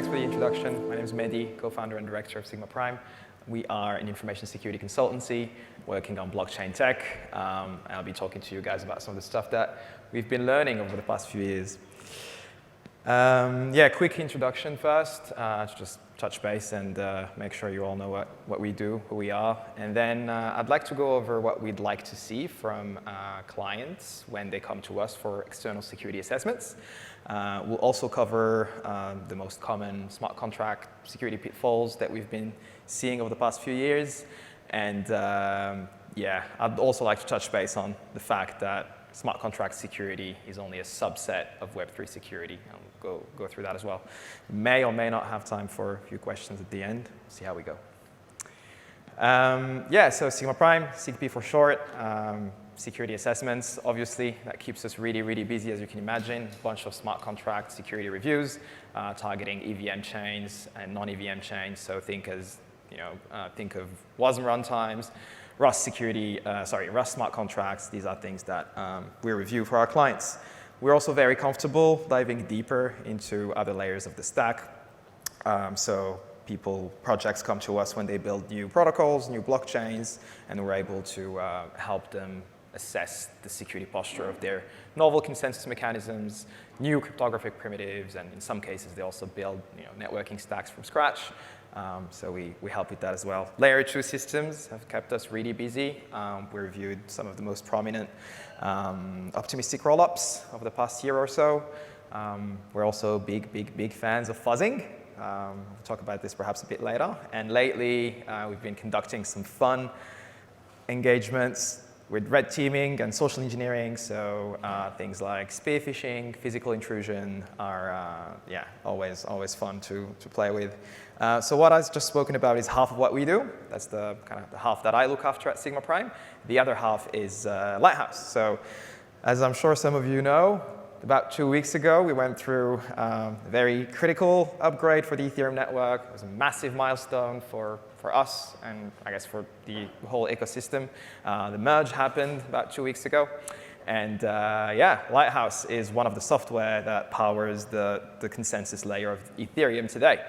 thanks for the introduction. My name is Mehdi, co-founder and director of Sigma Prime. We are an information security consultancy working on blockchain tech. I'll be talking to you guys about some of the stuff that we've been learning over the past few years. Quick introduction first, to just touch base and make sure you all know what we do, who we are. And then I'd like to go over what we'd like to see from clients when they come to us for external security assessments. We'll also cover the most common smart contract security pitfalls that we've been seeing over the past few years. And I'd also like to touch base on the fact that smart contract security is only a subset of Web3 security. I'll go through that as well. May or may not have time for a few questions at the end. See how we go. So Sigma Prime, SigP for short. Security assessments, obviously, that keeps us really, really busy, as you can imagine. A bunch of smart contract security reviews targeting EVM chains and non-EVM chains. So think of WASM runtimes, Rust smart contracts. These are things that we review for our clients. We're also very comfortable diving deeper into other layers of the stack. Projects come to us when they build new protocols, new blockchains, and we're able to help them assess the security posture of their novel consensus mechanisms, new cryptographic primitives, and in some cases, they also build networking stacks from scratch. So we help with that as well. Layer 2 systems have kept us really busy. We reviewed some of the most prominent optimistic rollups over the past year or so. We're also big fans of fuzzing. We'll talk about this perhaps a bit later. And lately, we've been conducting some fun engagements with red teaming and social engineering. So things like spear phishing, physical intrusion are always fun to play with. So what I've just spoken about is half of what we do. That's the half that I look after at Sigma Prime. The other half is Lighthouse. So as I'm sure some of you know, about 2 weeks ago, we went through a very critical upgrade for the Ethereum network. It was a massive milestone for us and I guess for the whole ecosystem. The merge happened about 2 weeks ago. And Lighthouse is one of the software that powers the consensus layer of Ethereum today.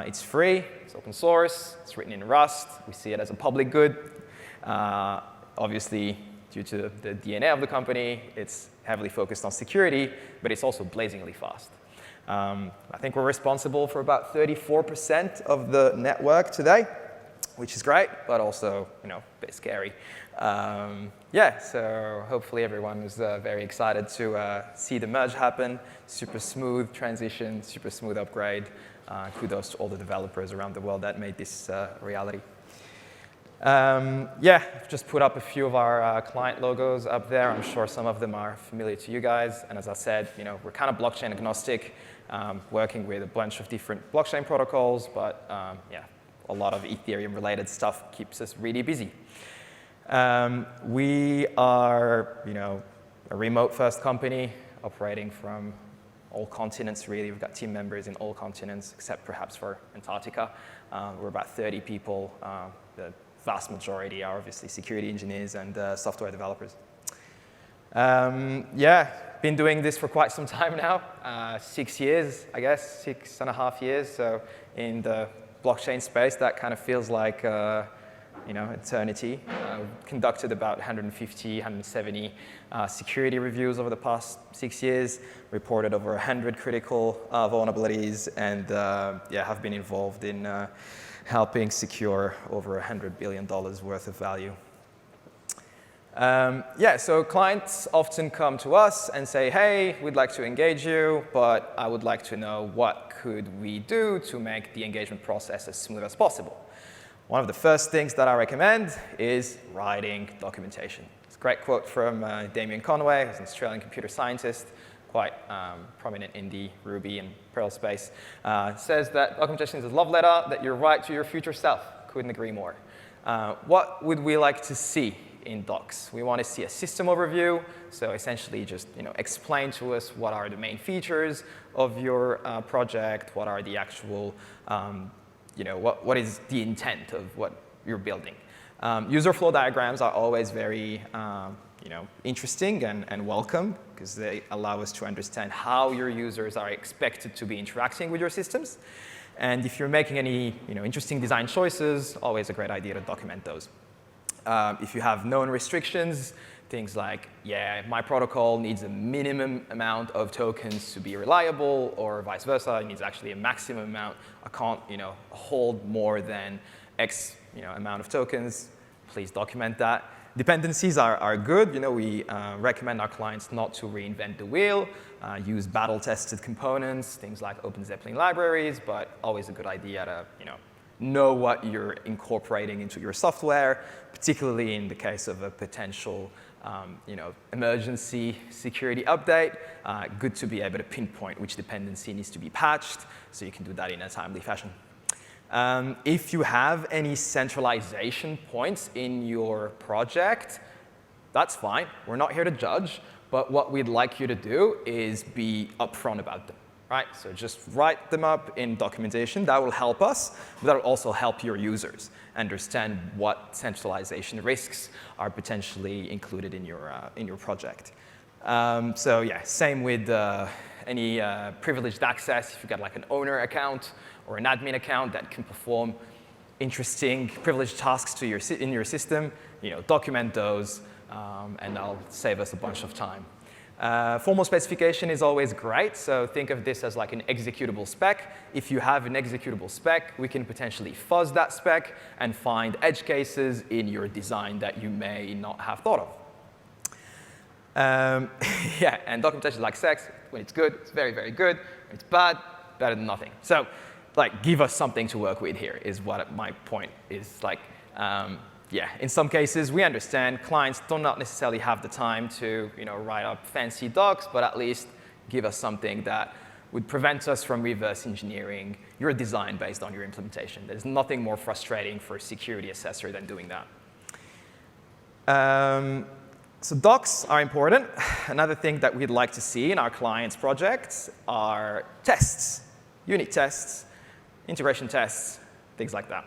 It's free, it's open source, it's written in Rust. We see it as a public good. Obviously, due to the DNA of the company, it's heavily focused on security, but it's also blazingly fast. I think we're responsible for about 34% of the network today, which is great, but also a bit scary. So hopefully everyone is very excited to see the merge happen. Super smooth transition, super smooth upgrade. Kudos to all the developers around the world that made this a reality. I've just put up a few of our client logos up there. I'm sure some of them are familiar to you guys. And as I said, we're kind of blockchain agnostic, working with a bunch of different blockchain protocols. But a lot of Ethereum-related stuff keeps us really busy. We are, a remote-first company operating from all continents, really. We've got team members in all continents, except perhaps for Antarctica. We're about 30 people. The vast majority are obviously security engineers and software developers. Been doing this for quite some time now, 6 years, I guess, 6.5 years. So in the blockchain space, that kind of feels like eternity. Conducted about 150, 170 security reviews over the past 6 years, reported over 100 critical vulnerabilities, and have been involved in helping secure over $100 billion worth of value. So clients often come to us and say, hey, we'd like to engage you, but I would like to know what could we do to make the engagement process as smooth as possible. One of the first things that I recommend is writing documentation. It's a great quote from Damien Conway, who's an Australian computer scientist, quite prominent in the Ruby and Perl space. It says that documentation is a love letter that you write to your future self. Couldn't agree more. What would we like to see in docs? We want to see a system overview. So essentially just explain to us what are the main features of your project, what are the actual what is the intent of what you're building. User flow diagrams are always very interesting and welcome, because they allow us to understand how your users are expected to be interacting with your systems. And if you're making any interesting design choices, always a great idea to document those. If you have known restrictions, things like, yeah, my protocol needs a minimum amount of tokens to be reliable, or vice versa, it needs actually a maximum amount. I can't hold more than X amount of tokens. Please document that. Dependencies are good. We recommend our clients not to reinvent the wheel, use battle-tested components, things like Open Zeppelin libraries, but always a good idea to know what you're incorporating into your software, particularly in the case of a potential emergency security update. Good to be able to pinpoint which dependency needs to be patched, so you can do that in a timely fashion. If you have any centralization points in your project, that's fine. We're not here to judge, but what we'd like you to do is be upfront about them, right? So just write them up in documentation. That will help us, but that will also help your users understand what centralization risks are potentially included in your project. So yeah, same with any privileged access. If you've got like an owner account or an admin account that can perform interesting privileged tasks in your system, document those, and that'll save us a bunch of time. Formal specification is always great, so think of this as like an executable spec. If you have an executable spec, we can potentially fuzz that spec and find edge cases in your design that you may not have thought of. Yeah, and documentation like sex, when it's good, it's very, very good. When it's bad, better than nothing. So, give us something to work with here is what my point is. Yeah, in some cases, we understand clients do not necessarily have the time to write up fancy docs, but at least give us something that would prevent us from reverse engineering your design based on your implementation. There's nothing more frustrating for a security assessor than doing that. So docs are important. Another thing that we'd like to see in our clients' projects are tests, unit tests, integration tests, things like that.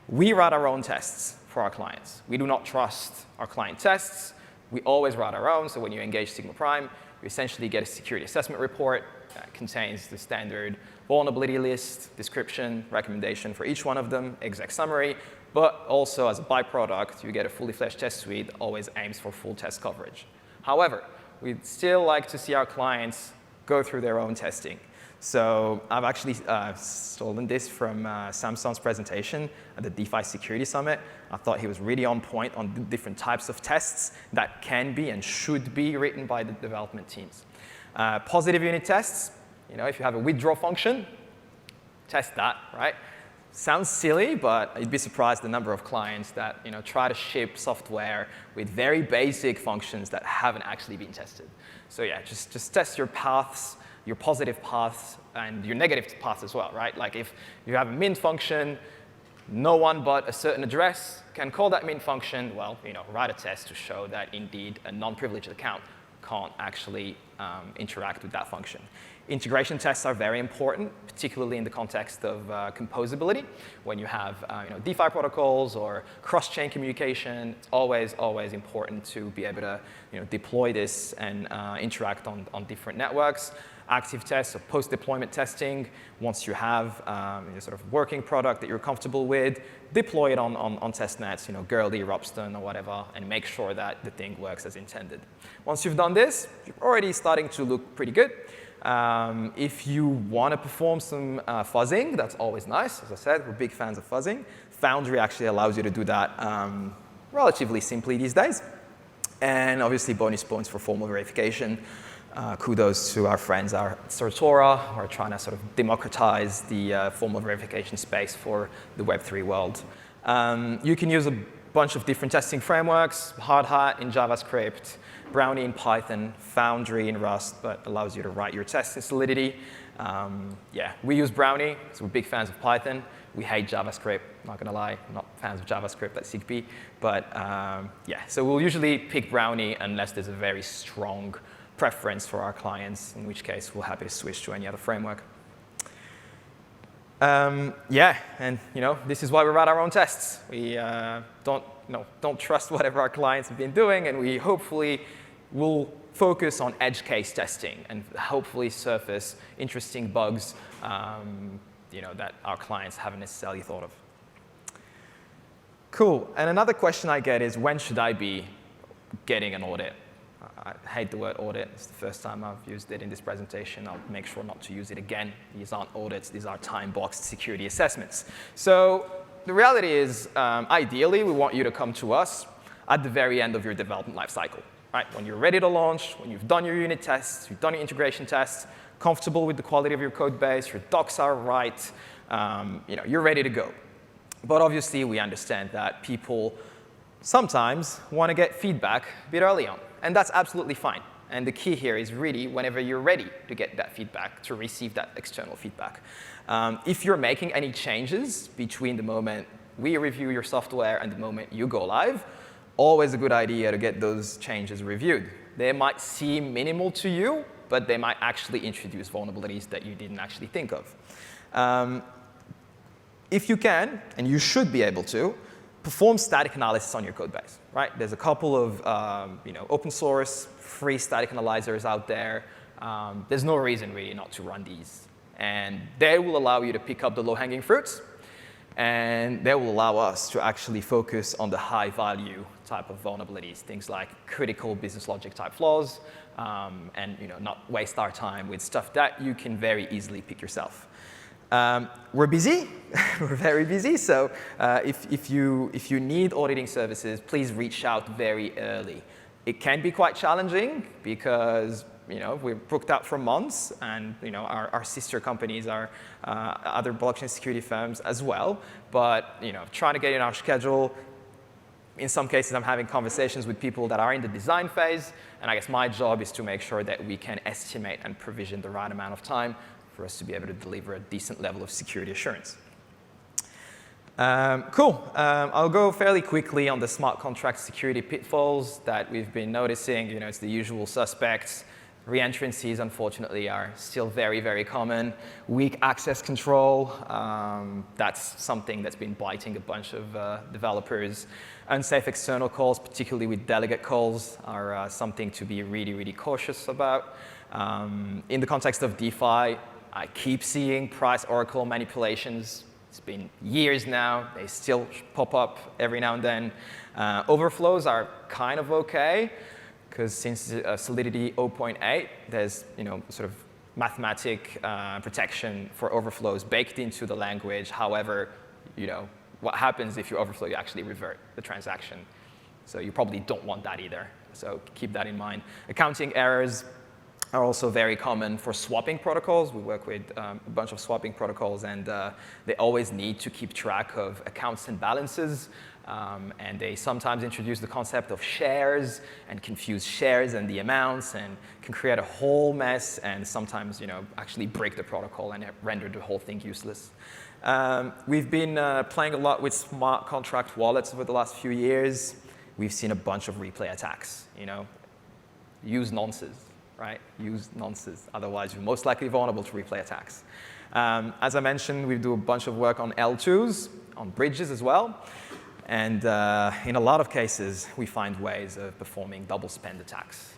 We write our own tests for our clients. We do not trust our client tests. We always write our own, so when you engage Sigma Prime, you essentially get a security assessment report that contains the standard vulnerability list, description, recommendation for each one of them, exec summary, but also as a byproduct, you get a fully fledged test suite that always aims for full test coverage. However, we'd still like to see our clients go through their own testing. So I've actually stolen this from Samson's presentation at the DeFi Security Summit. I thought he was really on point on the different types of tests that can be and should be written by the development teams. Positive unit tests, if you have a withdraw function, test that, right? Sounds silly, but you'd be surprised the number of clients that try to ship software with very basic functions that haven't actually been tested. So yeah, just test your paths, your positive paths, and your negative paths as well, right? Like if you have a mint function, no one but a certain address can call that mint function, well, write a test to show that indeed a non-privileged account can't actually interact with that function. Integration tests are very important, particularly in the context of composability. When you have DeFi protocols or cross-chain communication, it's always, always important to be able to deploy this and interact on different networks. Active tests or post-deployment testing, once you have sort of working product that you're comfortable with, deploy it on test nets, Gurley, Ropsten, or whatever, and make sure that the thing works as intended. Once you've done this, you're already starting to look pretty good. If you want to perform some fuzzing, that's always nice. As I said, we're big fans of fuzzing. Foundry actually allows you to do that relatively simply these days. And obviously, bonus points for formal verification. Kudos to our friends at Certora, who are trying to sort of democratize the formal verification space for the Web3 world. You can use a bunch of different testing frameworks, Hard Hat in JavaScript, Brownie in Python, Foundry in Rust, but allows you to write your tests in Solidity. Yeah, we use Brownie, because we're big fans of Python. We hate JavaScript, not going to lie. I'm not fans of JavaScript at SIGP. But yeah, so we'll usually pick Brownie unless there's a very strong preference for our clients, in which case we're happy to switch to any other framework. Yeah, and this is why we write our own tests. We don't don't trust whatever our clients have been doing, and we hopefully will focus on edge case testing and hopefully surface interesting bugs that our clients haven't necessarily thought of. Cool. And another question I get is, when should I be getting an audit? I hate the word audit. It's the first time I've used it in this presentation. I'll make sure not to use it again. These aren't audits. These are time-boxed security assessments. So the reality is, ideally, we want you to come to us at the very end of your development lifecycle. Right? When you're ready to launch, when you've done your unit tests, you've done your integration tests, comfortable with the quality of your code base, your docs are right, you're ready to go. But obviously, we understand that people sometimes want to get feedback a bit early on. And that's absolutely fine. And the key here is really whenever you're ready to get that feedback, to receive that external feedback. If you're making any changes between the moment we review your software and the moment you go live, always a good idea to get those changes reviewed. They might seem minimal to you, but they might actually introduce vulnerabilities that you didn't actually think of. If you can, and you should be able to, perform static analysis on your code base. Right? There's a couple of open source, free static analyzers out there. There's no reason really not to run these. And they will allow you to pick up the low-hanging fruits, and they will allow us to actually focus on the high-value type of vulnerabilities, things like critical business logic type flaws, and not waste our time with stuff that you can very easily pick yourself. We're busy. We're very busy. So if you need auditing services, please reach out very early. It can be quite challenging because we're booked out for months, and our sister companies are other blockchain security firms as well. But trying to get in our schedule. In some cases, I'm having conversations with people that are in the design phase, and I guess my job is to make sure that we can estimate and provision the right amount of time for us to be able to deliver a decent level of security assurance. Cool. I'll go fairly quickly on the smart contract security pitfalls that we've been noticing. It's the usual suspects. Reentrancies, unfortunately, are still very, very common. Weak access control, that's something that's been biting a bunch of developers. Unsafe external calls, particularly with delegate calls, are something to be really, really cautious about. In the context of DeFi, I keep seeing price oracle manipulations. It's been years now. They still pop up every now and then. Overflows are kind of OK, because since Solidity 0.8, there's sort of mathematic protection for overflows baked into the language. However, what happens if you overflow, you actually revert the transaction. So you probably don't want that either. So keep that in mind. Accounting errors are also very common for swapping protocols. We work with a bunch of swapping protocols, and they always need to keep track of accounts and balances. And they sometimes introduce the concept of shares and confuse shares and the amounts, and can create a whole mess, and sometimes actually break the protocol and render the whole thing useless. We've been playing a lot with smart contract wallets over the last few years. We've seen a bunch of replay attacks. Use nonces. Right? Use nonces. Otherwise, you're most likely vulnerable to replay attacks. As I mentioned, we do a bunch of work on L2s, on bridges as well. And in a lot of cases, we find ways of performing double spend attacks.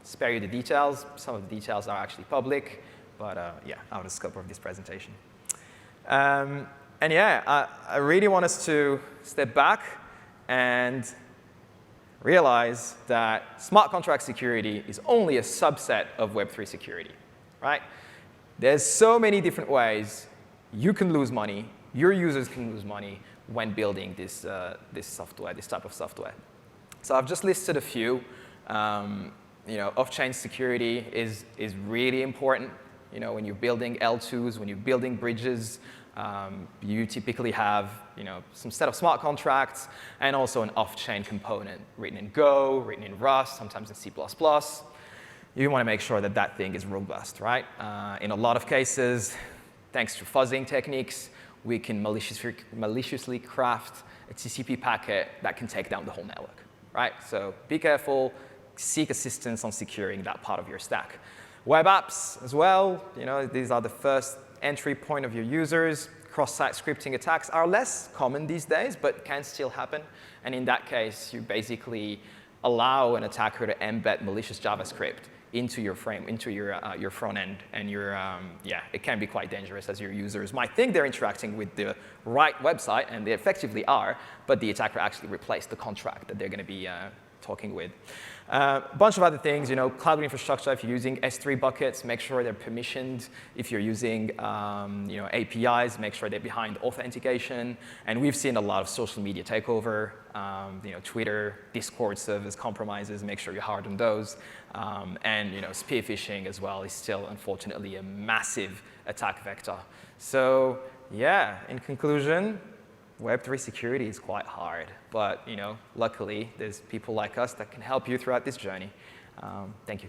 Spare you the details. Some of the details are actually public, but yeah, out of the scope of this presentation. And yeah, I really want us to step back and realize that smart contract security is only a subset of Web3 security, right? There's so many different ways you can lose money, your users can lose money when building this software, this type of software. So I've just listed a few. Off-chain security is really important. When you're building L2s, when you're building bridges, you typically have some set of smart contracts and also an off-chain component written in Go, written in Rust, sometimes in C++. You want to make sure that that thing is robust, right? In a lot of cases, thanks to fuzzing techniques, we can maliciously craft a TCP packet that can take down the whole network, right? So be careful, seek assistance on securing that part of your stack. Web apps as well, these are the first entry point of your users. cross-site scripting attacks are less common these days, but can still happen. And in that case, you basically allow an attacker to embed malicious JavaScript into your front end, and it can be quite dangerous, as your users might think they're interacting with the right website, and they effectively are, but the attacker actually replaced the contract that they're going to be talking with. A bunch of other things, cloud infrastructure. If you're using S3 buckets, make sure they're permissioned. If you're using APIs, make sure they're behind authentication. And we've seen a lot of social media takeover, Twitter, Discord servers compromises. Make sure you harden those. And spear phishing as well is still, unfortunately, a massive attack vector. So yeah, in conclusion, Web3 security is quite hard, but luckily there's people like us that can help you throughout this journey. Thank you.